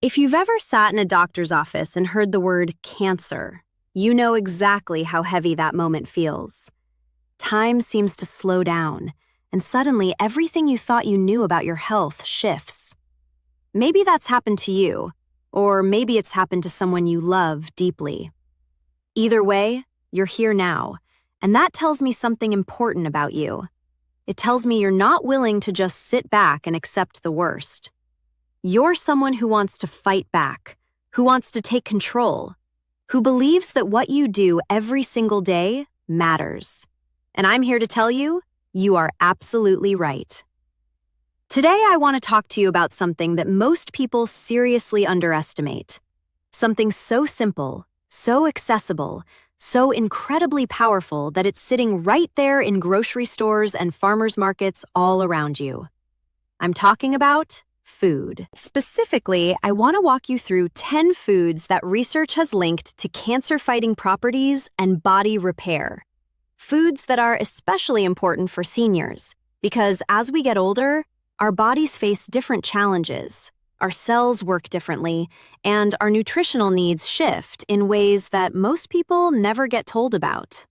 If you've ever sat in a doctor's office and heard the word cancer, you know exactly how heavy that moment feels. Time seems to slow down, and suddenly everything you thought you knew about your health shifts. Maybe that's happened to you, or maybe it's happened to someone you love deeply. Either way, you're here now, and that tells me something important about you. It tells me you're not willing to just sit back and accept the worst. You're someone who wants to fight back, who wants to take control, who believes that what you do every single day matters. And I'm here to tell you, you are absolutely right. Today, I want to talk to you about something that most people seriously underestimate. Something so simple, so accessible, so incredibly powerful that it's sitting right there in grocery stores and farmers markets all around you. I'm talking about food. Specifically, I want to walk you through 10 foods that research has linked to cancer-fighting properties and body repair. Foods that are especially important for seniors, because as we get older, our bodies face different challenges, our cells work differently, and our nutritional needs shift in ways that most people never get told about.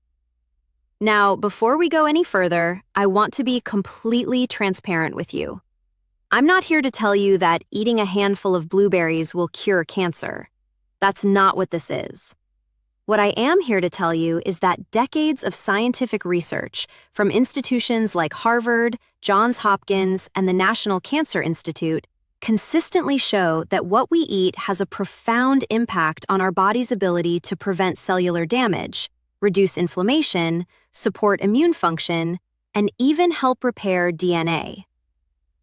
Now, before we go any further, I want to be completely transparent with you. I'm not here to tell you that eating a handful of blueberries will cure cancer. That's not what this is. What I am here to tell you is that decades of scientific research from institutions like Harvard, Johns Hopkins, and the National Cancer Institute consistently show that what we eat has a profound impact on our body's ability to prevent cellular damage, reduce inflammation, support immune function, and even help repair DNA.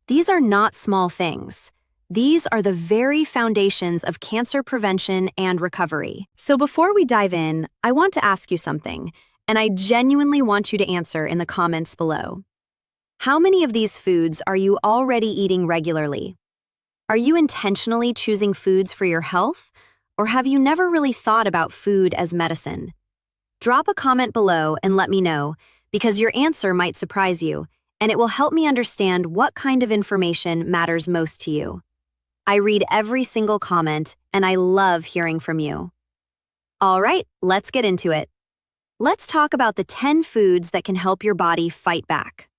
These are not small things. These are the very foundations of cancer prevention and recovery. So before we dive in, I want to ask you something, and I genuinely want you to answer in the comments below. How many of these foods are you already eating regularly? Are you intentionally choosing foods for your health, or have you never really thought about food as medicine? Drop a comment below and let me know, because your answer might surprise you, and it will help me understand what kind of information matters most to you. I read every single comment, and I love hearing from you. All right, let's get into it. Let's talk about the 10 foods that can help your body fight back.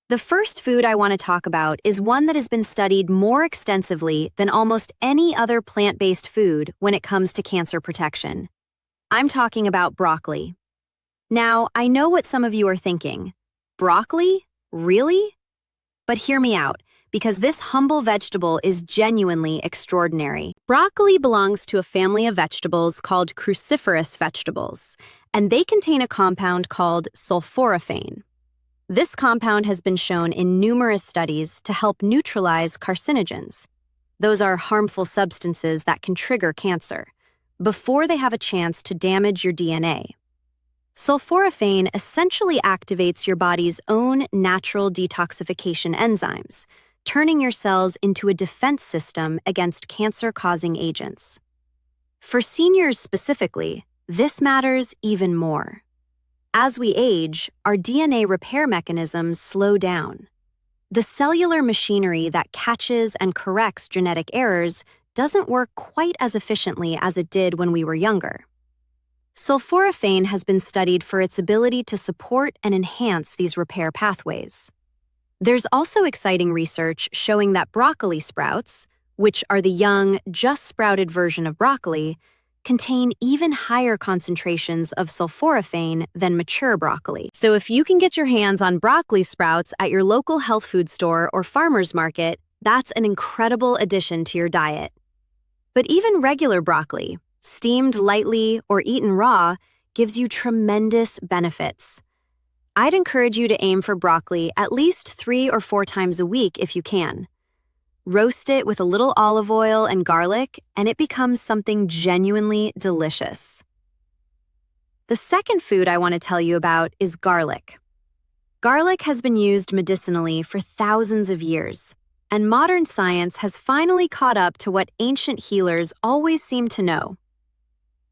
The first food I want to talk about is one that has been studied more extensively than almost any other plant-based food when it comes to cancer protection. I'm talking about broccoli. Now, I know what some of you are thinking. Broccoli? Really? But hear me out, because this humble vegetable is genuinely extraordinary. Broccoli belongs to a family of vegetables called cruciferous vegetables, and they contain a compound called sulforaphane. This compound has been shown in numerous studies to help neutralize carcinogens. Those are harmful substances that can trigger cancer before they have a chance to damage your DNA. Sulforaphane essentially activates your body's own natural detoxification enzymes, turning your cells into a defense system against cancer-causing agents. For seniors specifically, this matters even more. As we age, our DNA repair mechanisms slow down. The cellular machinery that catches and corrects genetic errors doesn't work quite as efficiently as it did when we were younger. Sulforaphane has been studied for its ability to support and enhance these repair pathways. There's also exciting research showing that broccoli sprouts, which are the young, just sprouted version of broccoli, contain even higher concentrations of sulforaphane than mature broccoli. So if you can get your hands on broccoli sprouts at your local health food store or farmer's market, that's an incredible addition to your diet. But even regular broccoli, steamed lightly or eaten raw, gives you tremendous benefits. I'd encourage you to aim for broccoli at least 3 or 4 times a week if you can. Roast it with a little olive oil and garlic, and it becomes something genuinely delicious. The second food I want to tell you about is garlic. Garlic has been used medicinally for thousands of years, and modern science has finally caught up to what ancient healers always seemed to know.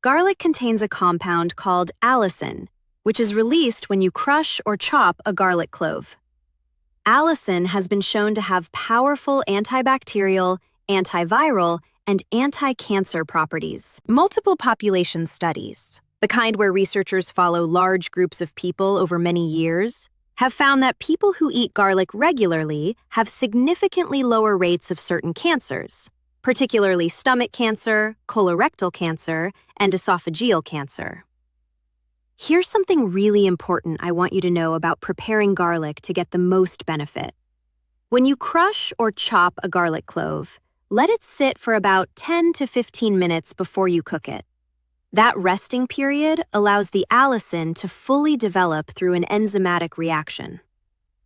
Garlic contains a compound called allicin, which is released when you crush or chop a garlic clove. Allicin has been shown to have powerful antibacterial, antiviral, and anti-cancer properties. Multiple population studies, the kind where researchers follow large groups of people over many years, have found that people who eat garlic regularly have significantly lower rates of certain cancers, particularly stomach cancer, colorectal cancer, and esophageal cancer. Here's something really important I want you to know about preparing garlic to get the most benefit. When you crush or chop a garlic clove, let it sit for about 10 to 15 minutes before you cook it. That resting period allows the allicin to fully develop through an enzymatic reaction.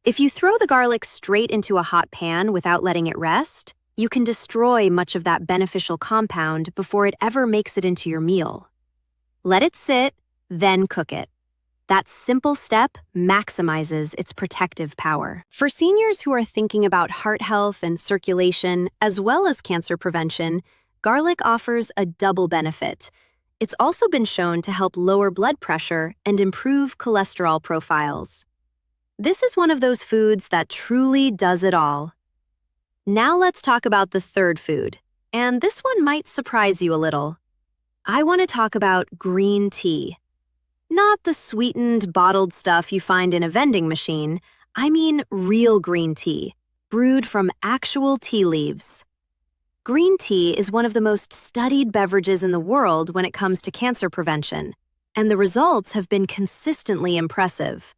If you throw the garlic straight into a hot pan without letting it rest, you can destroy much of that beneficial compound before it ever makes it into your meal. Let it sit, then cook it. That simple step maximizes its protective power. For seniors who are thinking about heart health and circulation, as well as cancer prevention, garlic offers a double benefit. It's also been shown to help lower blood pressure and improve cholesterol profiles. This is one of those foods that truly does it all. Now let's talk about the third food, and this one might surprise you a little. I want to talk about green tea. Not the sweetened, bottled stuff you find in a vending machine. I mean real green tea, brewed from actual tea leaves. Green tea is one of the most studied beverages in the world when it comes to cancer prevention, and the results have been consistently impressive.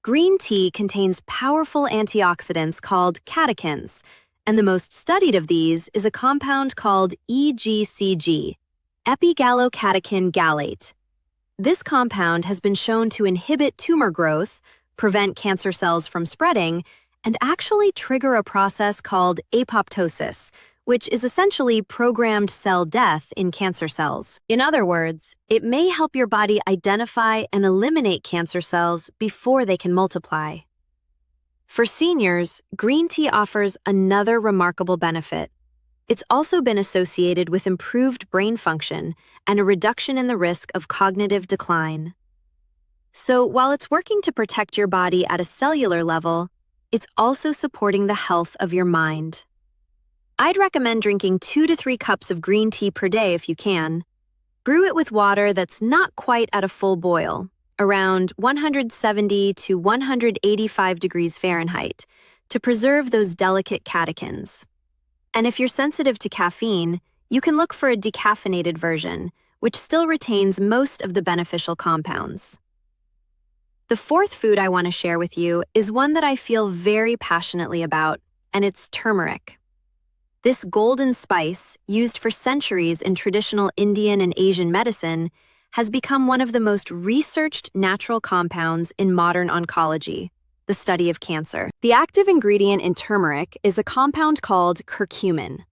Green tea contains powerful antioxidants called catechins, and the most studied of these is a compound called EGCG, epigallocatechin gallate. This compound has been shown to inhibit tumor growth, prevent cancer cells from spreading, and actually trigger a process called apoptosis, which is essentially programmed cell death in cancer cells. In other words, it may help your body identify and eliminate cancer cells before they can multiply. For seniors, green tea offers another remarkable benefit. It's also been associated with improved brain function and a reduction in the risk of cognitive decline. So while it's working to protect your body at a cellular level, it's also supporting the health of your mind. I'd recommend drinking 2 to 3 cups of green tea per day if you can. Brew it with water that's not quite at a full boil, around 170 to 185 degrees Fahrenheit, to preserve those delicate catechins. And if you're sensitive to caffeine, you can look for a decaffeinated version, which still retains most of the beneficial compounds. The fourth food I want to share with you is one that I feel very passionately about, and it's turmeric. This golden spice, used for centuries in traditional Indian and Asian medicine, has become one of the most researched natural compounds in modern oncology, the study of cancer. The active ingredient in turmeric is a compound called curcumin.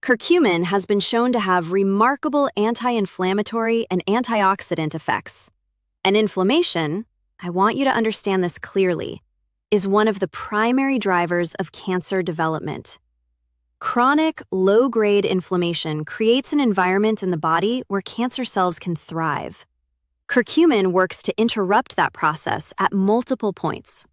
Curcumin has been shown to have remarkable anti-inflammatory and antioxidant effects. And inflammation, I want you to understand this clearly, is one of the primary drivers of cancer development. Chronic, low-grade inflammation creates an environment in the body where cancer cells can thrive. Curcumin works to interrupt that process at multiple points.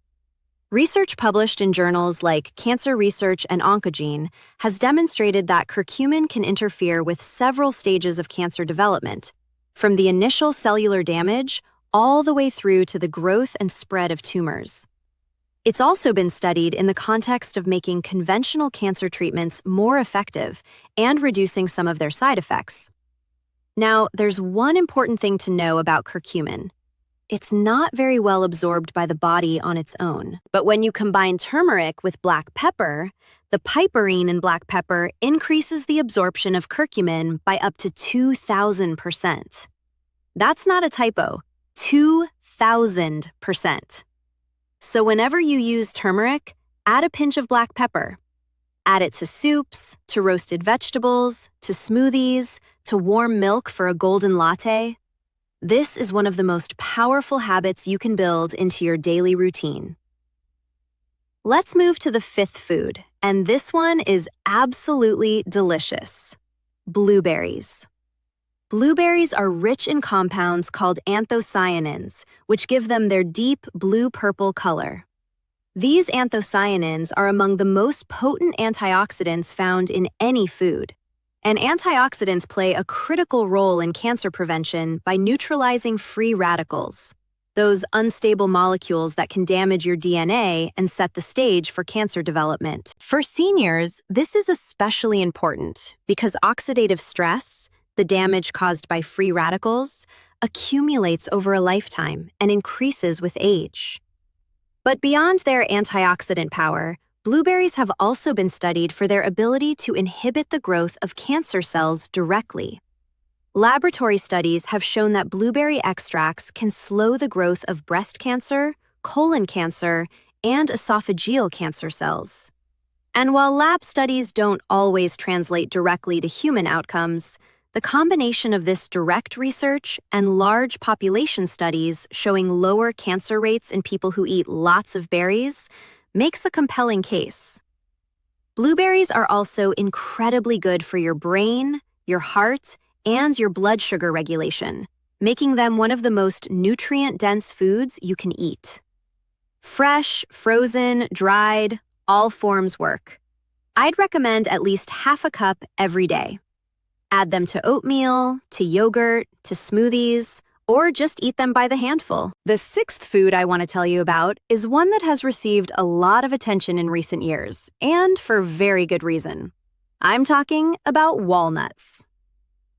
Research published in journals like Cancer Research and Oncogene has demonstrated that curcumin can interfere with several stages of cancer development, from the initial cellular damage all the way through to the growth and spread of tumors. It's also been studied in the context of making conventional cancer treatments more effective and reducing some of their side effects. Now, there's one important thing to know about curcumin. It's not very well absorbed by the body on its own. But when you combine turmeric with black pepper, the piperine in black pepper increases the absorption of curcumin by up to 2,000%. That's not a typo, 2,000%. So whenever you use turmeric, add a pinch of black pepper. Add it to soups, to roasted vegetables, to smoothies, to warm milk for a golden latte. This is one of the most powerful habits you can build into your daily routine. Let's move to the fifth food, and this one is absolutely delicious. Blueberries. Blueberries are rich in compounds called anthocyanins, which give them their deep blue-purple color. These anthocyanins are among the most potent antioxidants found in any food, And antioxidants play a critical role in cancer prevention by neutralizing free radicals, those unstable molecules that can damage your DNA and set the stage for cancer development. For seniors, this is especially important because oxidative stress, the damage caused by free radicals, accumulates over a lifetime and increases with age. But beyond their antioxidant power, blueberries have also been studied for their ability to inhibit the growth of cancer cells directly. Laboratory studies have shown that blueberry extracts can slow the growth of breast cancer, colon cancer, and esophageal cancer cells. And while lab studies don't always translate directly to human outcomes, the combination of this direct research and large population studies showing lower cancer rates in people who eat lots of berries makes a compelling case. Blueberries are also incredibly good for your brain, your heart, and your blood sugar regulation, making them one of the most nutrient-dense foods you can eat. Fresh, frozen, dried, all forms work. I'd recommend at least half a cup every day. Add them to oatmeal, to yogurt, to smoothies, or just eat them by the handful. The sixth food I want to tell you about is one that has received a lot of attention in recent years, and for very good reason. I'm talking about walnuts.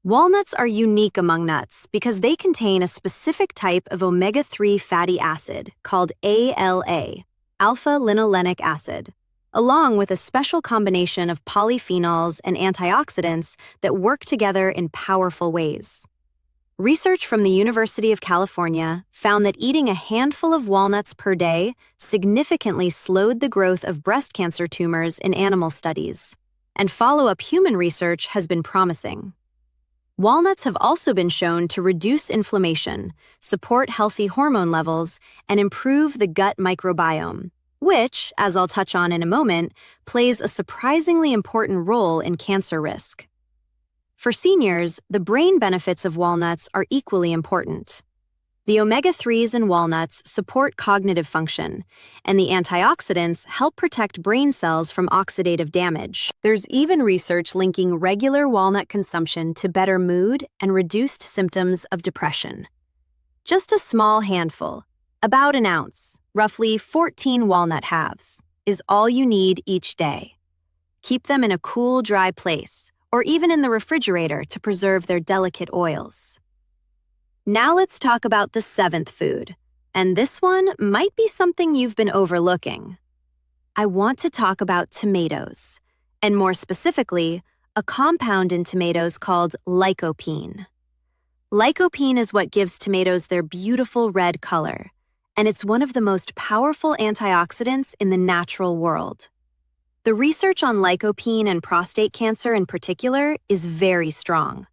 Walnuts are unique among nuts because they contain a specific type of omega-3 fatty acid called ALA, alpha-linolenic acid, along with a special combination of polyphenols and antioxidants that work together in powerful ways. Research from the University of California found that eating a handful of walnuts per day significantly slowed the growth of breast cancer tumors in animal studies, and follow-up human research has been promising. Walnuts have also been shown to reduce inflammation, support healthy hormone levels, and improve the gut microbiome, which, as I'll touch on in a moment, plays a surprisingly important role in cancer risk. For seniors, the brain benefits of walnuts are equally important. The omega-3s in walnuts support cognitive function, and the antioxidants help protect brain cells from oxidative damage. There's even research linking regular walnut consumption to better mood and reduced symptoms of depression. Just a small handful, about an ounce, roughly 14 walnut halves, is all you need each day. Keep them in a cool, dry place, or even in the refrigerator to preserve their delicate oils. Now let's talk about the seventh food, and this one might be something you've been overlooking. I want to talk about tomatoes, and more specifically, a compound in tomatoes called lycopene. Lycopene is what gives tomatoes their beautiful red color, and it's one of the most powerful antioxidants in the natural world. The research on lycopene and prostate cancer in particular is very strong.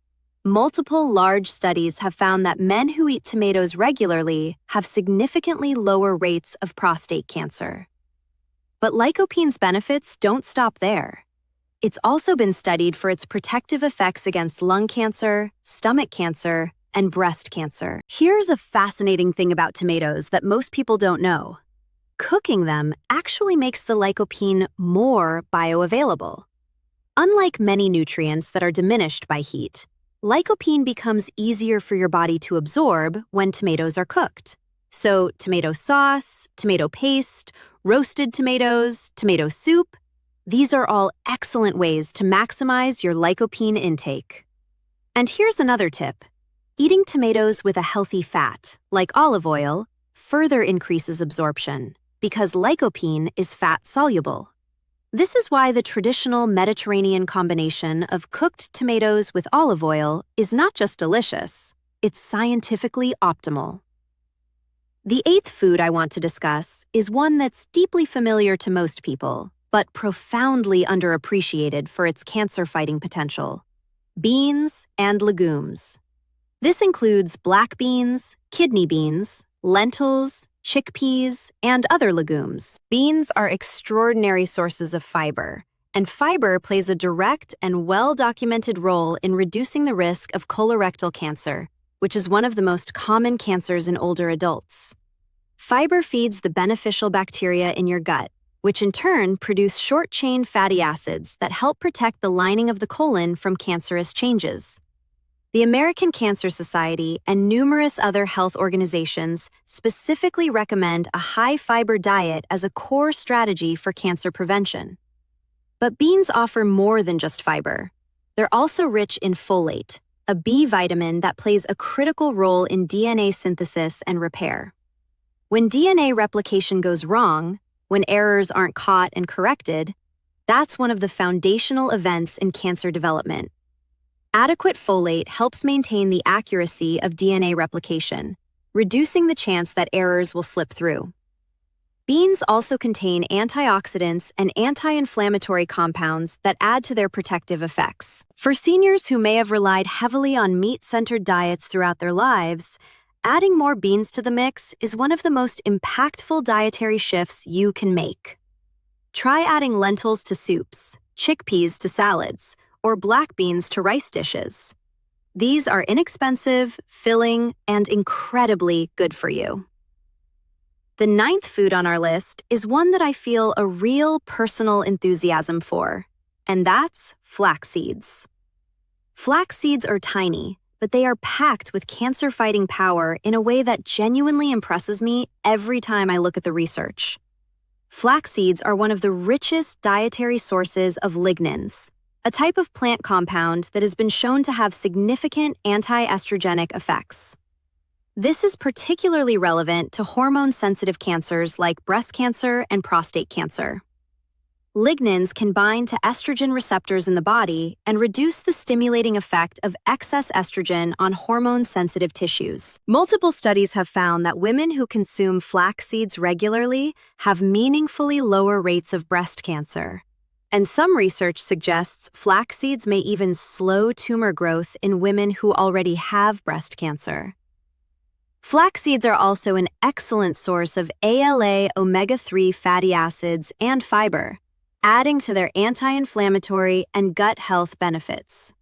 Multiple large studies have found that men who eat tomatoes regularly have significantly lower rates of prostate cancer. But lycopene's benefits don't stop there. It's also been studied for its protective effects against lung cancer, stomach cancer, and breast cancer. Here's a fascinating thing about tomatoes that most people don't know. Cooking them actually makes the lycopene more bioavailable. Unlike many nutrients that are diminished by heat, lycopene becomes easier for your body to absorb when tomatoes are cooked. So tomato sauce, tomato paste, roasted tomatoes, tomato soup, these are all excellent ways to maximize your lycopene intake. And here's another tip. Eating tomatoes with a healthy fat, like olive oil, further increases absorption because lycopene is fat-soluble. This is why the traditional Mediterranean combination of cooked tomatoes with olive oil is not just delicious, it's scientifically optimal. The eighth food I want to discuss is one that's deeply familiar to most people, but profoundly underappreciated for its cancer-fighting potential: beans and legumes. This includes black beans, kidney beans, lentils, chickpeas, and other legumes. Beans are extraordinary sources of fiber, and fiber plays a direct and well-documented role in reducing the risk of colorectal cancer, which is one of the most common cancers in older adults. Fiber feeds the beneficial bacteria in your gut, which in turn produce short-chain fatty acids that help protect the lining of the colon from cancerous changes. The American Cancer Society and numerous other health organizations specifically recommend a high-fiber diet as a core strategy for cancer prevention. But beans offer more than just fiber. They're also rich in folate, a B vitamin that plays a critical role in DNA synthesis and repair. When DNA replication goes wrong, when errors aren't caught and corrected, that's one of the foundational events in cancer development. Adequate folate helps maintain the accuracy of DNA replication, reducing the chance that errors will slip through. Beans also contain antioxidants and anti-inflammatory compounds that add to their protective effects. For seniors who may have relied heavily on meat-centered diets throughout their lives, adding more beans to the mix is one of the most impactful dietary shifts you can make. Try adding lentils to soups, chickpeas to salads, or black beans to rice dishes. These are inexpensive, filling, and incredibly good for you. The 9th food on our list is one that I feel a real personal enthusiasm for, and that's flax seeds. Flax seeds are tiny, but they are packed with cancer-fighting power in a way that genuinely impresses me every time I look at the research. Flax seeds are one of the richest dietary sources of lignans, a type of plant compound that has been shown to have significant anti-estrogenic effects. This is particularly relevant to hormone-sensitive cancers like breast cancer and prostate cancer. Lignans can bind to estrogen receptors in the body and reduce the stimulating effect of excess estrogen on hormone-sensitive tissues. Multiple studies have found that women who consume flax seeds regularly have meaningfully lower rates of breast cancer. And some research suggests flax seeds may even slow tumor growth in women who already have breast cancer. Flax seeds are also an excellent source of ALA omega-3 fatty acids and fiber, adding to their anti-inflammatory and gut health benefits.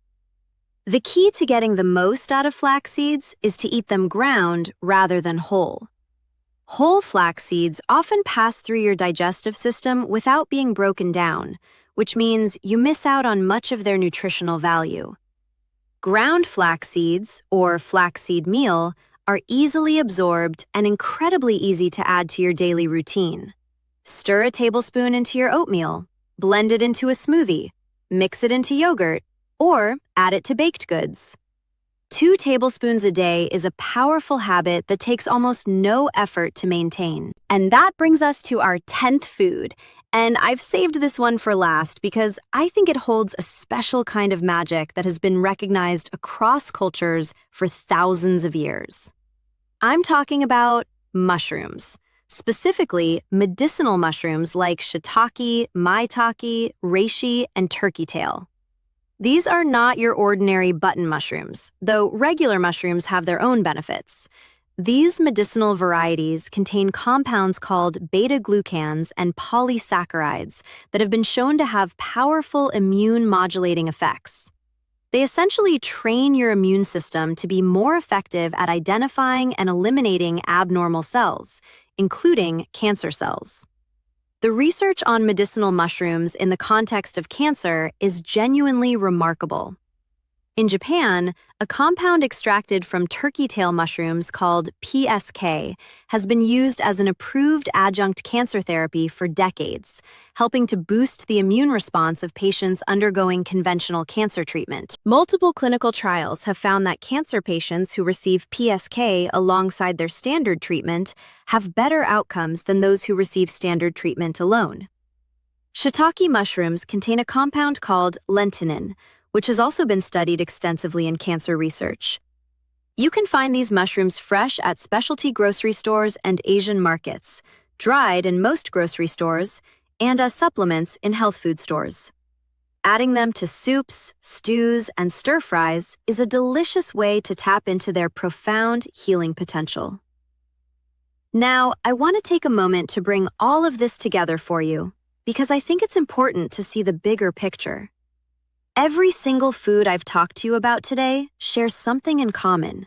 The key to getting the most out of flax seeds is to eat them ground rather than whole. Whole flax seeds often pass through your digestive system without being broken down, which means you miss out on much of their nutritional value. Ground flax seeds, or flaxseed meal, are easily absorbed and incredibly easy to add to your daily routine. Stir a tablespoon into your oatmeal, blend it into a smoothie, mix it into yogurt, or add it to baked goods. 2 tablespoons a day is a powerful habit that takes almost no effort to maintain. And that brings us to our 10th food. And I've saved this one for last because I think it holds a special kind of magic that has been recognized across cultures for thousands of years. I'm talking about mushrooms, specifically medicinal mushrooms like shiitake, maitake, reishi, and turkey tail. These are not your ordinary button mushrooms, though regular mushrooms have their own benefits. These medicinal varieties contain compounds called beta-glucans and polysaccharides that have been shown to have powerful immune-modulating effects. They essentially train your immune system to be more effective at identifying and eliminating abnormal cells, including cancer cells. The research on medicinal mushrooms in the context of cancer is genuinely remarkable. In Japan, a compound extracted from turkey tail mushrooms called PSK has been used as an approved adjunct cancer therapy for decades, helping to boost the immune response of patients undergoing conventional cancer treatment. Multiple clinical trials have found that cancer patients who receive PSK alongside their standard treatment have better outcomes than those who receive standard treatment alone. Shiitake mushrooms contain a compound called lentinin, which has also been studied extensively in cancer research. You can find these mushrooms fresh at specialty grocery stores and Asian markets, dried in most grocery stores, and as supplements in health food stores. Adding them to soups, stews, and stir-fries is a delicious way to tap into their profound healing potential. Now, I want to take a moment to bring all of this together for you, because I think it's important to see the bigger picture. Every single food I've talked to you about today shares something in common.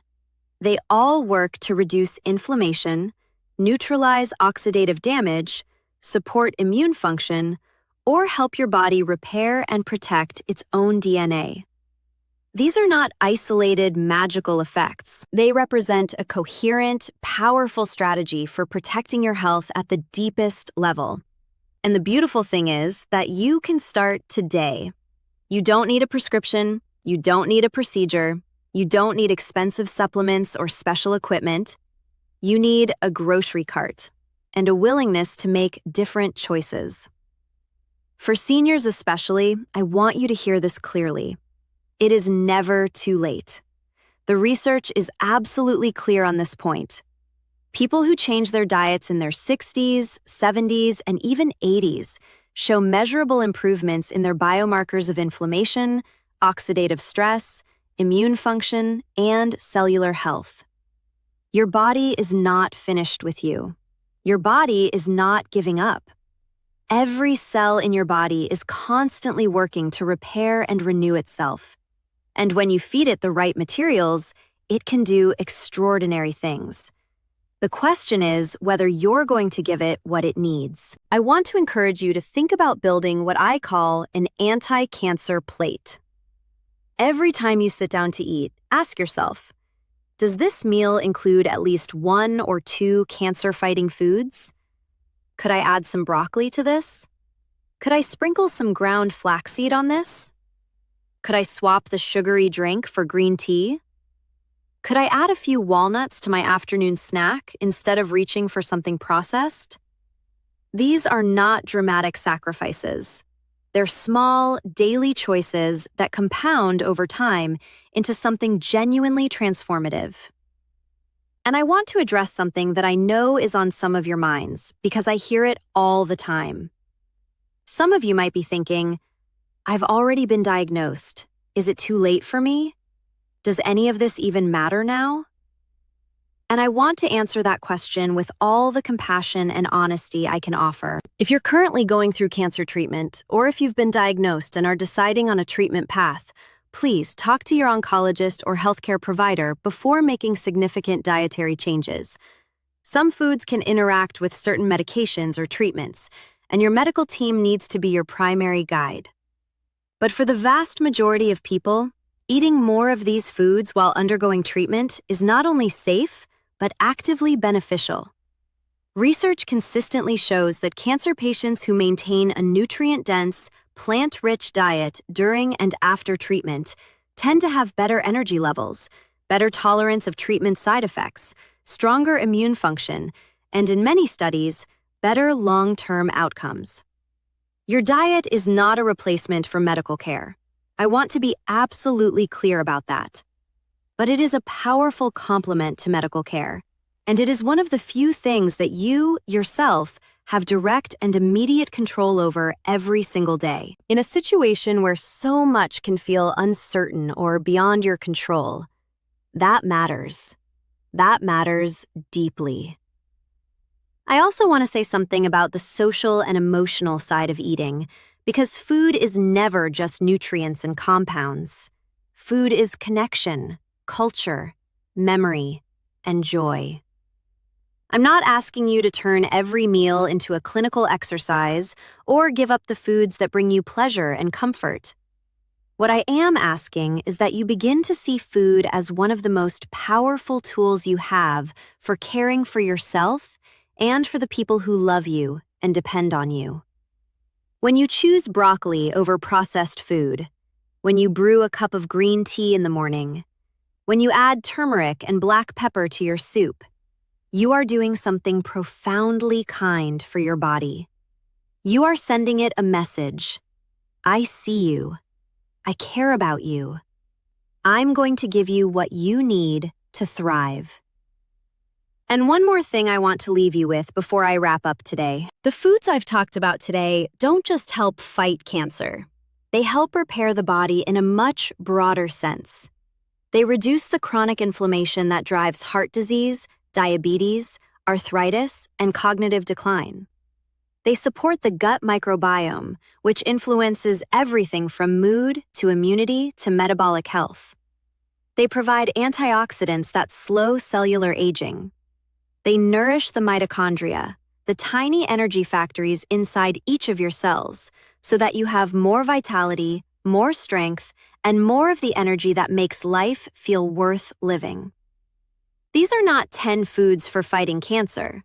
They all work to reduce inflammation, neutralize oxidative damage, support immune function, or help your body repair and protect its own DNA. These are not isolated, magical effects. They represent a coherent, powerful strategy for protecting your health at the deepest level. And the beautiful thing is that you can start today. You don't need a prescription, you don't need a procedure, you don't need expensive supplements or special equipment. You need a grocery cart and a willingness to make different choices. For seniors especially, I want you to hear this clearly. It is never too late. The research is absolutely clear on this point. People who change their diets in their 60s, 70s, and even 80s show measurable improvements in their biomarkers of inflammation, oxidative stress, immune function, and cellular health. Your body is not finished with you. Your body is not giving up. Every cell in your body is constantly working to repair and renew itself. And when you feed it the right materials, it can do extraordinary things. The question is whether you're going to give it what it needs. I want to encourage you to think about building what I call an anti-cancer plate. Every time you sit down to eat, ask yourself, does this meal include at least 1 or 2 cancer-fighting foods? Could I add some broccoli to this? Could I sprinkle some ground flaxseed on this? Could I swap the sugary drink for green tea? Could I add a few walnuts to my afternoon snack instead of reaching for something processed? These are not dramatic sacrifices. They're small, daily choices that compound over time into something genuinely transformative. And I want to address something that I know is on some of your minds because I hear it all the time. Some of you might be thinking, I've already been diagnosed. Is it too late for me? Does any of this even matter now? And I want to answer that question with all the compassion and honesty I can offer. If you're currently going through cancer treatment, or if you've been diagnosed and are deciding on a treatment path, please talk to your oncologist or healthcare provider before making significant dietary changes. Some foods can interact with certain medications or treatments, and your medical team needs to be your primary guide. But for the vast majority of people, eating more of these foods while undergoing treatment is not only safe, but actively beneficial. Research consistently shows that cancer patients who maintain a nutrient-dense, plant-rich diet during and after treatment tend to have better energy levels, better tolerance of treatment side effects, stronger immune function, and in many studies, better long-term outcomes. Your diet is not a replacement for medical care. I want to be absolutely clear about that. But it is a powerful complement to medical care, and it is one of the few things that you, yourself, have direct and immediate control over every single day. In a situation where so much can feel uncertain or beyond your control, that matters. That matters deeply. I also want to say something about the social and emotional side of eating, because food is never just nutrients and compounds. Food is connection, culture, memory, and joy. I'm not asking you to turn every meal into a clinical exercise or give up the foods that bring you pleasure and comfort. What I am asking is that you begin to see food as one of the most powerful tools you have for caring for yourself and for the people who love you and depend on you. When you choose broccoli over processed food, when you brew a cup of green tea in the morning, when you add turmeric and black pepper to your soup, you are doing something profoundly kind for your body. You are sending it a message. I see you. I care about you. I'm going to give you what you need to thrive. And one more thing I want to leave you with before I wrap up today. The foods I've talked about today don't just help fight cancer. They help repair the body in a much broader sense. They reduce the chronic inflammation that drives heart disease, diabetes, arthritis, and cognitive decline. They support the gut microbiome, which influences everything from mood to immunity to metabolic health. They provide antioxidants that slow cellular aging. They nourish the mitochondria, the tiny energy factories inside each of your cells, so that you have more vitality, more strength, and more of the energy that makes life feel worth living. These are not 10 foods for fighting cancer.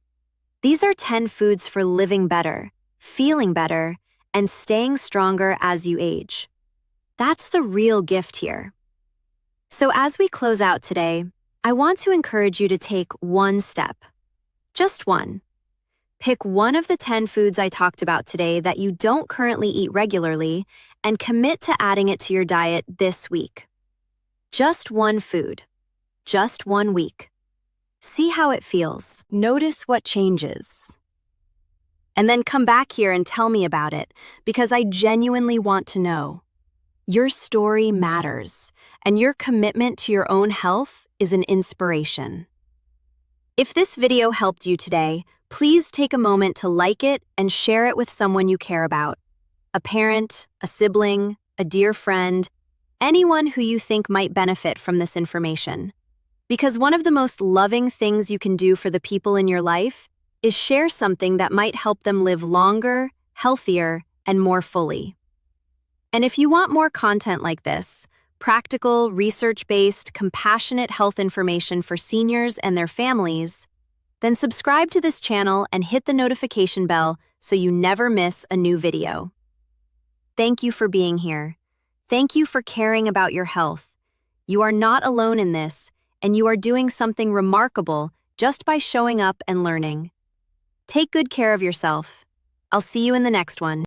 These are 10 foods for living better, feeling better, and staying stronger as you age. That's the real gift here. So as we close out today, I want to encourage you to take one step. Just one. Pick one of the 10 foods I talked about today that you don't currently eat regularly and commit to adding it to your diet this week. Just one food. Just 1 week. See how it feels. Notice what changes. And then come back here and tell me about it, because I genuinely want to know. Your story matters, and your commitment to your own health is an inspiration. If this video helped you today, please take a moment to like it and share it with someone you care about. A parent, a sibling, a dear friend, anyone who you think might benefit from this information. Because one of the most loving things you can do for the people in your life is share something that might help them live longer, healthier, and more fully. And if you want more content like this, practical, research-based, compassionate health information for seniors and their families, then subscribe to this channel and hit the notification bell so you never miss a new video. Thank you for being here. Thank you for caring about your health. You are not alone in this, and you are doing something remarkable just by showing up and learning. Take good care of yourself. I'll see you in the next one.